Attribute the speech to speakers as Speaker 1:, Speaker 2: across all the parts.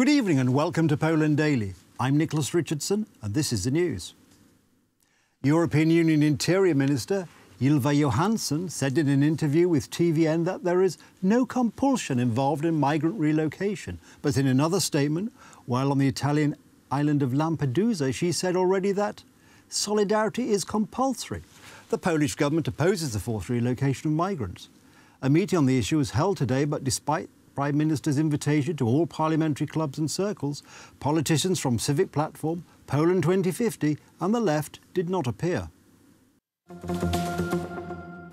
Speaker 1: Good evening and welcome to Poland Daily. I'm Nicholas Richardson and this is the news. European Union Interior Minister Ylva Johansson said in an interview with TVN that there is no compulsion involved in migrant relocation. But in another statement, while on the Italian island of Lampedusa, she said already that solidarity is compulsory. The Polish government opposes the forced relocation of migrants. A meeting on the issue was held today, but despite Prime Minister's invitation to all parliamentary clubs and circles, politicians from Civic Platform, Poland 2050 and the left did not appear.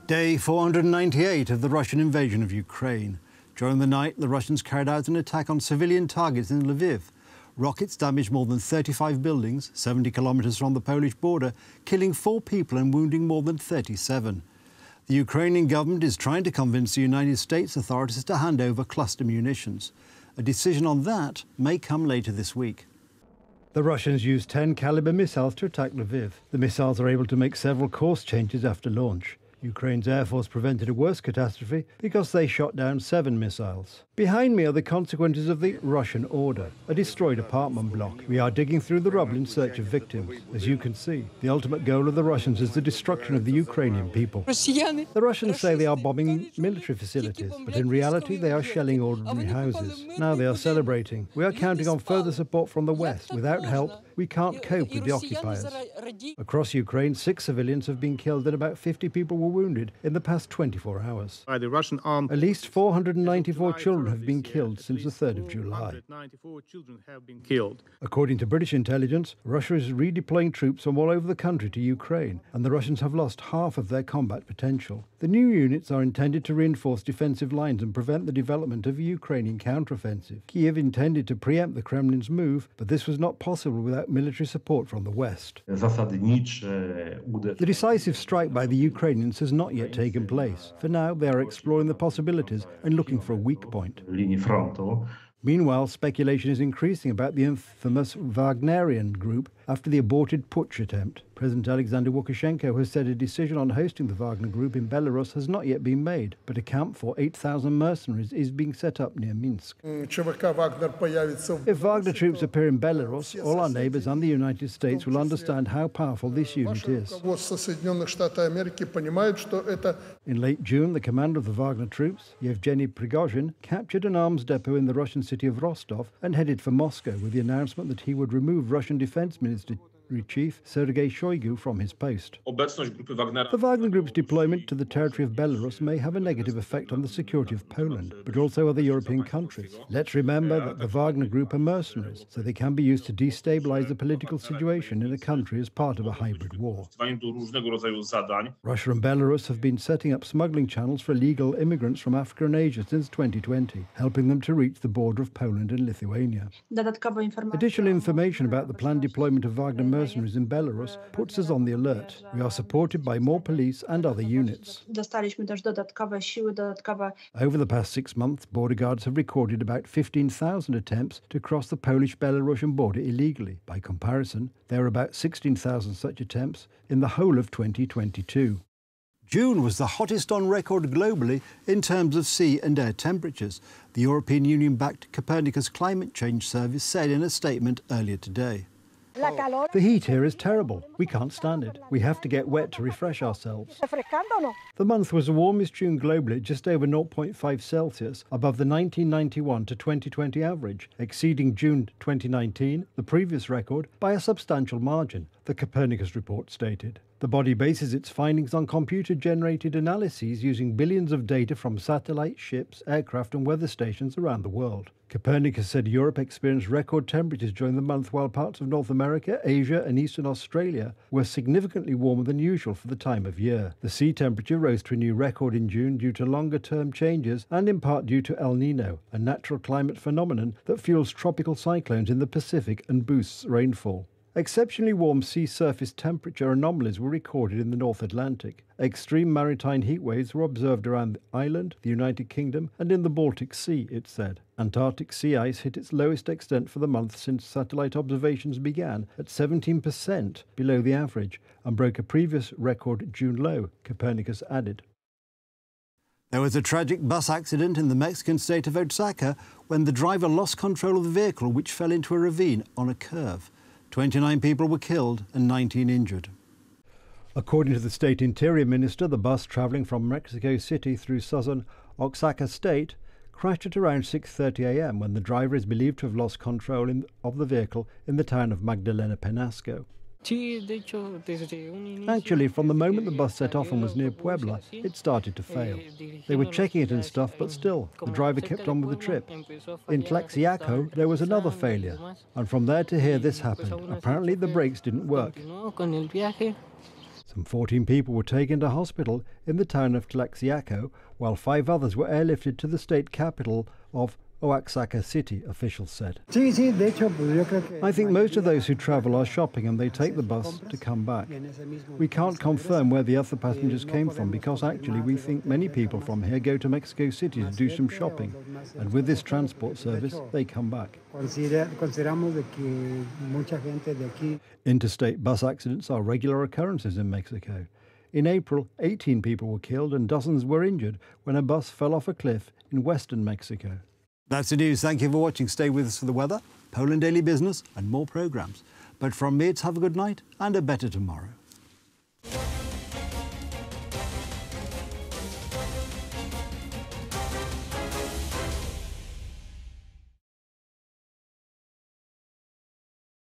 Speaker 1: Day 498 of the Russian invasion of Ukraine. During the night, the Russians carried out an attack on civilian targets in Lviv. Rockets damaged more than 35 buildings, 70 kilometres from the Polish border, killing 4 people and wounding more than 37. The Ukrainian government is trying to convince the United States authorities to hand over cluster munitions. A decision on that may come later this week. The Russians used 10-caliber missiles to attack Lviv. The missiles are able to make several course changes after launch. Ukraine's Air Force prevented a worse catastrophe because they shot down 7 missiles. Behind me are the consequences of the Russian order, a destroyed apartment block. We are digging through the rubble in search of victims. As you can see, the ultimate goal of the Russians is the destruction of the Ukrainian people. The Russians say they are bombing military facilities, but in reality they are shelling ordinary houses. Now they are celebrating. We are counting on further support from the West. Without help, we can't cope with the occupiers. Across Ukraine, 6 civilians have been killed and about 50 people were wounded in the past 24 hours.
Speaker 2: By the Russian armed
Speaker 1: At least 494 children have been killed since the 3rd of July.
Speaker 2: 494 children have been killed.
Speaker 1: According to British intelligence, Russia is redeploying troops from all over the country to Ukraine, and the Russians have lost half of their combat potential. The new units are intended to reinforce defensive lines and prevent the development of a Ukrainian counteroffensive. Kiev intended to preempt the Kremlin's move, but this was not possible without military support from the West. The decisive strike by the Ukrainians has not yet taken place. For now, they are exploring the possibilities and looking for a weak point. Meanwhile, speculation is increasing about the infamous Wagnerian group after the aborted putsch attempt. President Alexander Lukashenko has said a decision on hosting the Wagner group in Belarus has not yet been made, but a camp for 8,000 mercenaries is being set up near Minsk. If Wagner troops appear in Belarus, all our neighbours and the United States will understand how powerful this unit is. In late June, the commander of the Wagner troops, Yevgeny Prigozhin, captured an arms depot in the Russian city of Rostov and headed for Moscow with the announcement that he would remove Russian Defense Minister Chief Sergei Shoigu from his post. The Wagner Group's deployment to the territory of Belarus may have a negative effect on the security of Poland, but also other European countries. Let's remember that the Wagner Group are mercenaries, so they can be used to destabilize the political situation in a country as part of a hybrid war. Russia and Belarus have been setting up smuggling channels for illegal immigrants from Africa and Asia since 2020, helping them to reach the border of Poland and Lithuania. Additional information about the planned deployment of Wagner mercenaries in Belarus puts us on the alert. We are supported by more police and other units. Over the past 6 months, border guards have recorded about 15,000 attempts to cross the Polish-Belarusian border illegally. By comparison, there are about 16,000 such attempts in the whole of 2022. June was the hottest on record globally in terms of sea and air temperatures, the European Union-backed Copernicus Climate Change Service said in a statement earlier today. The heat here is terrible. We can't stand it. We have to get wet to refresh ourselves. The month was the warmest June globally at just over 0.5 Celsius above the 1991 to 2020 average, exceeding June 2019, the previous record, by a substantial margin, the Copernicus report stated. The body bases its findings on computer-generated analyses using billions of data from satellites, ships, aircraft and weather stations around the world. Copernicus said Europe experienced record temperatures during the month, while parts of North America, Asia and eastern Australia were significantly warmer than usual for the time of year. The sea temperature rose to a new record in June due to longer-term changes and in part due to El Nino, a natural climate phenomenon that fuels tropical cyclones in the Pacific and boosts rainfall. Exceptionally warm sea surface temperature anomalies were recorded in the North Atlantic. Extreme maritime heat waves were observed around Ireland, the United Kingdom, and in the Baltic Sea, it said. Antarctic sea ice hit its lowest extent for the month since satellite observations began, at 17% below the average, and broke a previous record June low, Copernicus added. There was a tragic bus accident in the Mexican state of Oaxaca when the driver lost control of the vehicle, which fell into a ravine on a curve. 29 people were killed and 19 injured. According to the state interior minister, the bus travelling from Mexico City through southern Oaxaca state crashed at around 6:30 a.m. when the driver is believed to have lost control of the vehicle in the town of Magdalena Penasco. Actually, from the moment the bus set off and was near Puebla, it started to fail. They were checking it and stuff, but still, the driver kept on with the trip. In Tlaxiaco, there was another failure, and from there to here this happened. Apparently the brakes didn't work. Some 14 people were taken to hospital in the town of Tlaxiaco, while 5 others were airlifted to the state capital of Oaxaca City, officials said. I think most of those who travel are shopping and they take the bus to come back. We can't confirm where the other passengers came from because actually we think many people from here go to Mexico City to do some shopping, and with this transport service they come back. Interstate bus accidents are regular occurrences in Mexico. In April, 18 people were killed and dozens were injured when a bus fell off a cliff in western Mexico. That's the news. Thank you for watching. Stay with us for the weather, Poland Daily Business and more programmes. But from me, it's have a good night and a better tomorrow.